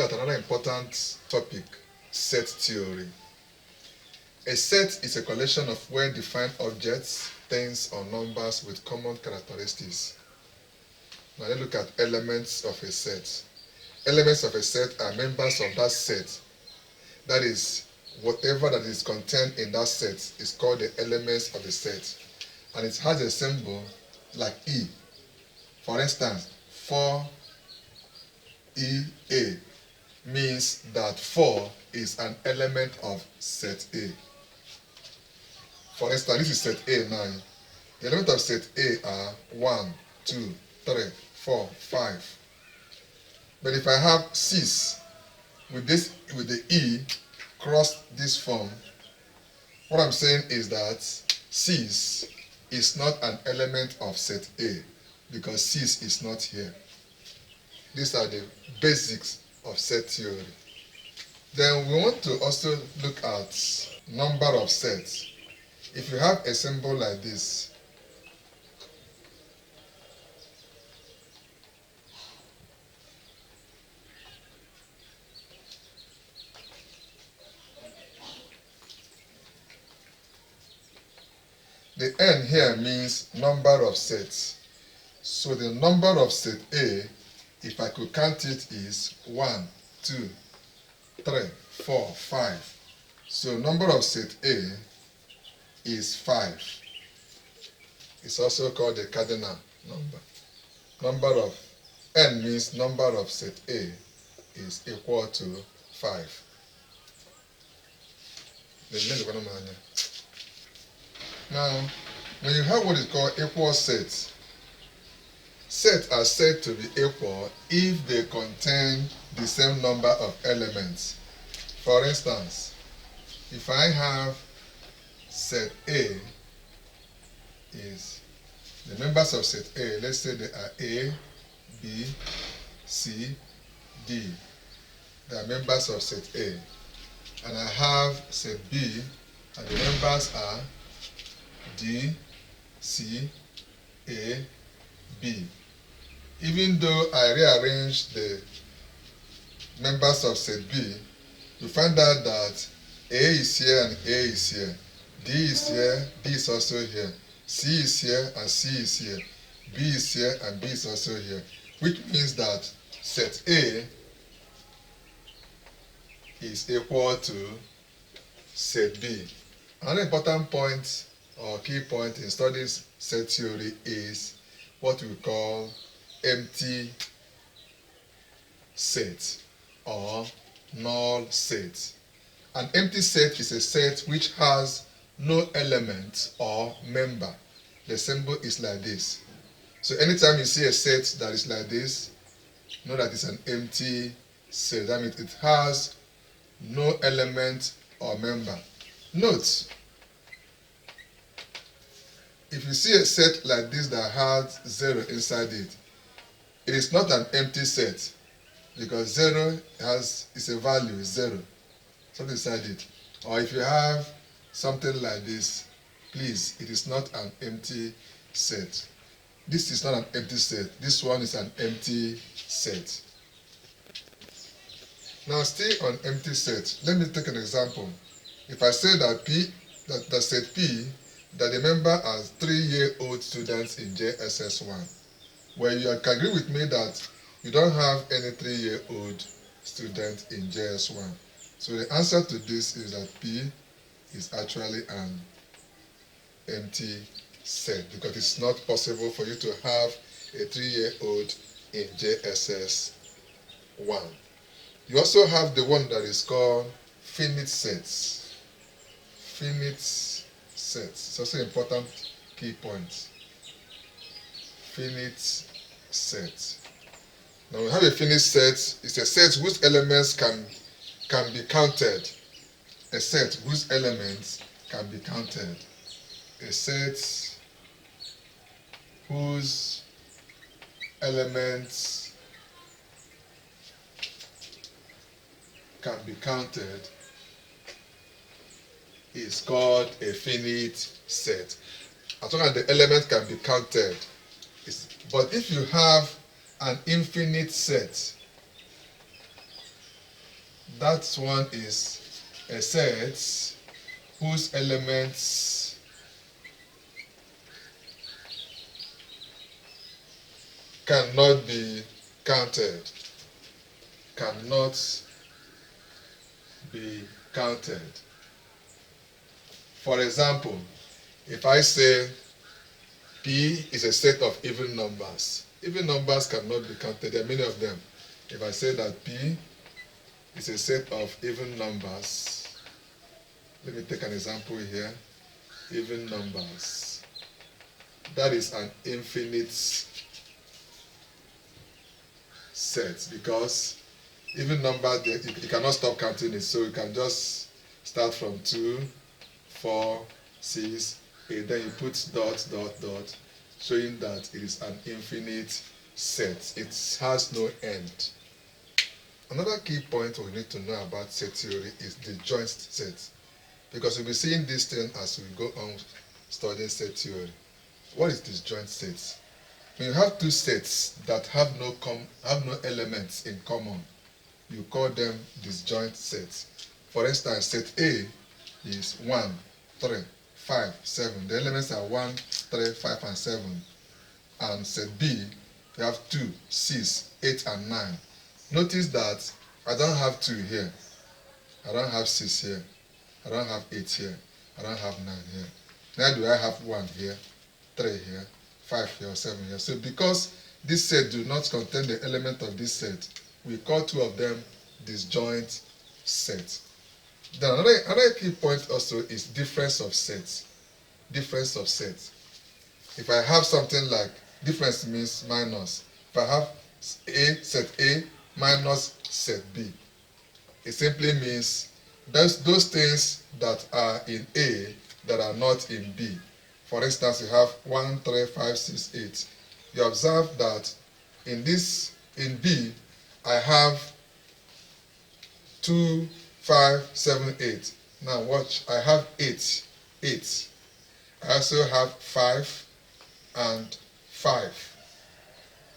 at another important topic, set theory. A set is a collection of well-defined objects, things, or numbers with common characteristics. Now let's look at elements of a set. Elements of a set are members of that set. That is, whatever that is contained in that set is called the elements of the set. And it has a symbol like E. For instance, 4EA means that 4 is an element of set A. For instance, this is set A now. The elements of set A are 1, 2, 3, 4, 5. But if I have 6 with the E cross this form, what I'm saying is that 6 is not an element of set A because 6 is not here. These are the basics of set theory. Then we want to also look at number of sets. If you have a symbol like this, the N here means number of sets. So the number of set A, if I could count it, is 1, 2, 3, 4, 5. So number of set A is 5. It's also called the cardinal number. Number of N means number of set A is equal to 5. Now, when you have what is called equal sets, sets are said to be equal if they contain the same number of elements. For instance, if I have set A is the members of set A, let's say they are A, B, C, D. They are members of set A. And I have set B, and the members are D, C, A, B. Even though I rearrange the members of set B, you find out that A is here and A is here. D is here, D is also here. C is here and C is here. B is here and B is also here. Which means that set A is equal to set B. Another important point or key point in studying set theory is what we call empty set or null set. An empty set is a set which has no element or member. The symbol is like this. So anytime you see a set that is like this, know that it's an empty set. That means it has no element or member. Note, if you see a set like this that has 0 inside it, it is not an empty set because 0 is a value, 0, something inside it. Or if you have something like this, please, it is not an empty set. This is not an empty set. This one is an empty set. Now, still on empty set, let me take an example. If I say that set P, that the member are 3-year-old students in JSS1, well, you can agree with me that you don't have any 3-year-old student in JS1. So the answer to this is that P is actually an empty set because it's not possible for you to have a 3-year-old in JSS1. You also have the one that is called finite sets. Finite sets. It's also an important key point. Finite set. Now we have a finite set. It's a set whose elements can be counted. A set whose elements can be counted. A set whose elements can be counted is called a finite set. As long as the element can be counted. But if you have an infinite set, That one is a set whose elements cannot be counted. Cannot be counted. For example, if I say P is a set of even numbers cannot be counted. There are many of them. If I say that P is a set of even numbers, let me take an example here. Even numbers. That is an infinite set because even number, you cannot stop counting it. So you can just start from 2, 4, 6, 8. Then you put dot, dot, dot, showing that it is an infinite set. It has no end. Another key point we need to know about set theory is the joint set. Because we'll be seeing this thing as we go on studying set theory. What is disjoint sets? When you have two sets that have no elements in common, you call them disjoint sets. For instance, set A is 1, 3, 5, 7. The elements are 1, 3, 5, and 7. And set B, you have 2, 6, 8, and 9. Notice that I don't have 2 here. I don't have 6 here. I don't have 8 here. I don't have 9 here. Neither do I have 1 here, 3 here, 5 here, or 7 here. So because this set do not contain the element of this set, we call 2 of them disjoint sets. Then another key point also is difference of sets. Difference of sets. If I have something like difference means minus. If I have set A minus set B, it simply means those things that are in A that are not in B. For instance, you have 1, 3, 5, 6, 8. You observe that in B, I have 2, 5, 7, 8. Now watch, I have 8. I also have 5 and 5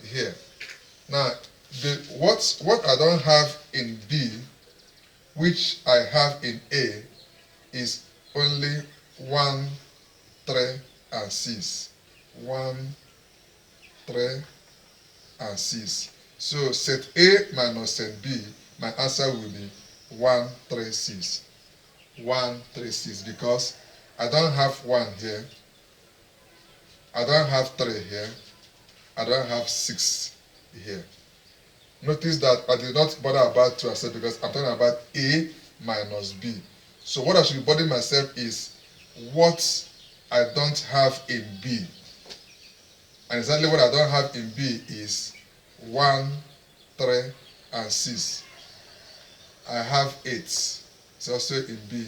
here. Now, what I don't have in B, which I have in A, is only 1, 3, and 6. 1, 3, and 6. So set A minus set B, my answer will be 1, 3, 6. 1, 3, 6, because I don't have 1 here. I don't have 3 here. I don't have 6 here. Notice that I did not bother about 2 said because I'm talking about A minus B. So what I should be bothering myself is what I don't have in B. And exactly what I don't have in B is 1, 3, and 6. I have 8. It's also in B.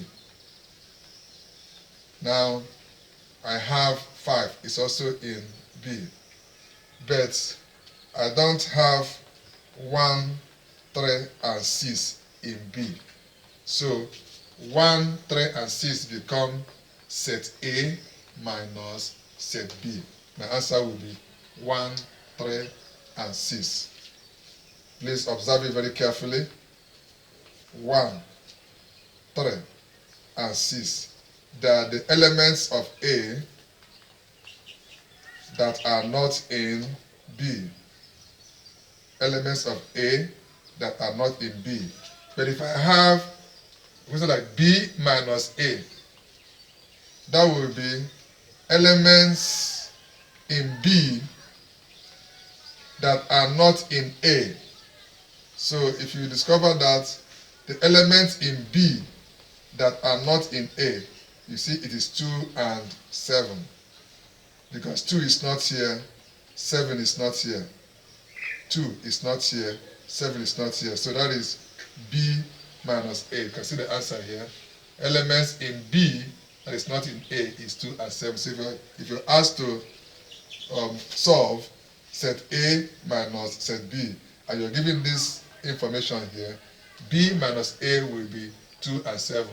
Now, I have 5. It's also in B. But I don't have 1, 3, and 6 in B. So 1, 3, and 6 become set A minus set B. My answer will be 1, 3, and 6. Please observe it very carefully. 1, 3, and 6. They are the elements of A that are not in B. Elements of A that are not in B. But if I have something like B minus A, that will be elements in B that are not in A. So if you discover that the elements in B that are not in A, you see it is 2 and 7. Because 2 is not here, 7 is not here. 2 is not here, 7 is not here. So that is B minus A. You can see the answer here. Elements in B that is not in A is 2 and 7. So if you're asked to solve set A minus set B, and you're given this information here, B minus A will be 2 and 7,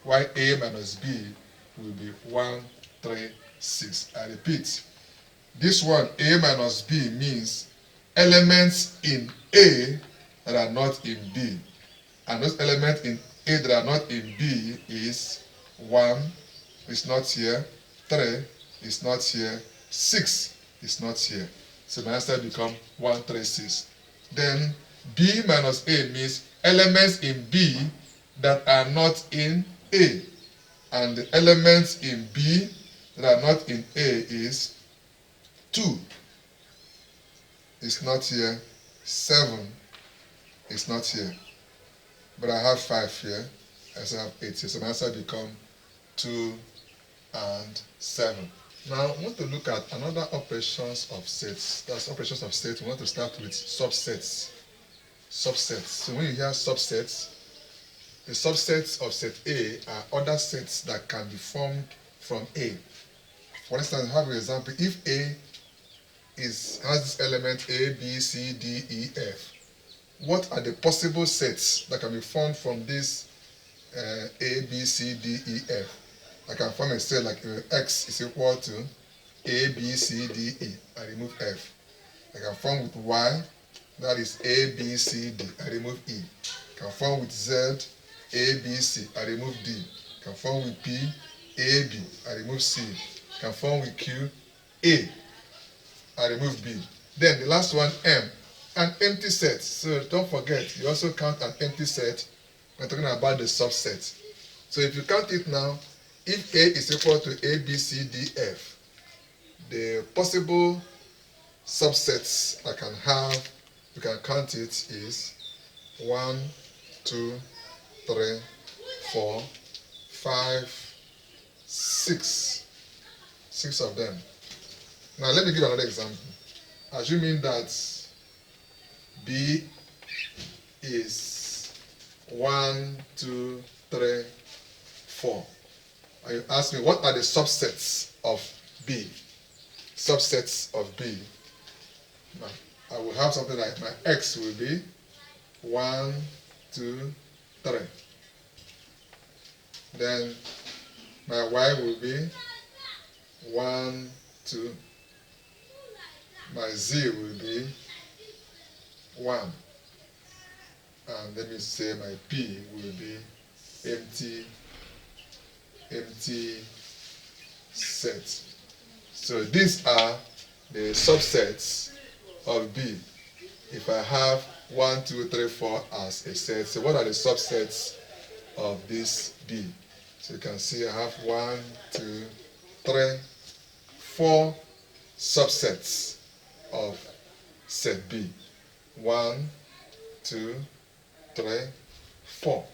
while A minus B will be 1, 3, 6. I repeat, this one, A minus B, means elements in A that are not in B. And those elements in A that are not in B is 1 is not here, 3 is not here, 6 is not here. So my answer becomes 136. Then B minus A means elements in B that are not in A. And the elements in B that are not in A is 2 is not here, 7 is not here. But I have 5 here, I still have 8 here. So my answer becomes 2 and 7. Now I want to look at another operations of sets. That's operations of sets. We want to start with subsets. Subsets. So when you hear subsets, the subsets of set A are other sets that can be formed from A. For instance, have an example. If A has this element A, B, C, D, E, F, what are the possible sets that can be formed from this A, B, C, D, E, F? I can form a set like X is equal to A, B, C, D, E. I remove F. I can form with Y, that is A, B, C, D. I remove E. I can form with Z, A, B, C. I remove D. I can form with P, A, B. I remove C. I can form with Q, A. I remove B. Then the last one, M. An empty set. So don't forget, you also count an empty set when talking about the subset. So if you count it now, if A is equal to A, B, C, D, F, the possible subsets I can have, you can count it, is 1, 2, 3, 4, 5, 6. 6 of them. Now let me give another example. Assuming that B is 1, 2, 3, 4. And you ask me, what are the subsets of B? Subsets of B. Now, I will have something like my X will be 1, 2, 3. Then my Y will be 1, 2. My Z will be 1. And let me say my P will be empty set. So these are the subsets of B. If I have 1, 2, 3, 4 as a set, so what are the subsets of this B? So you can see I have 1, 2, 3, 4 subsets of set B. 1, 2, 3, 4.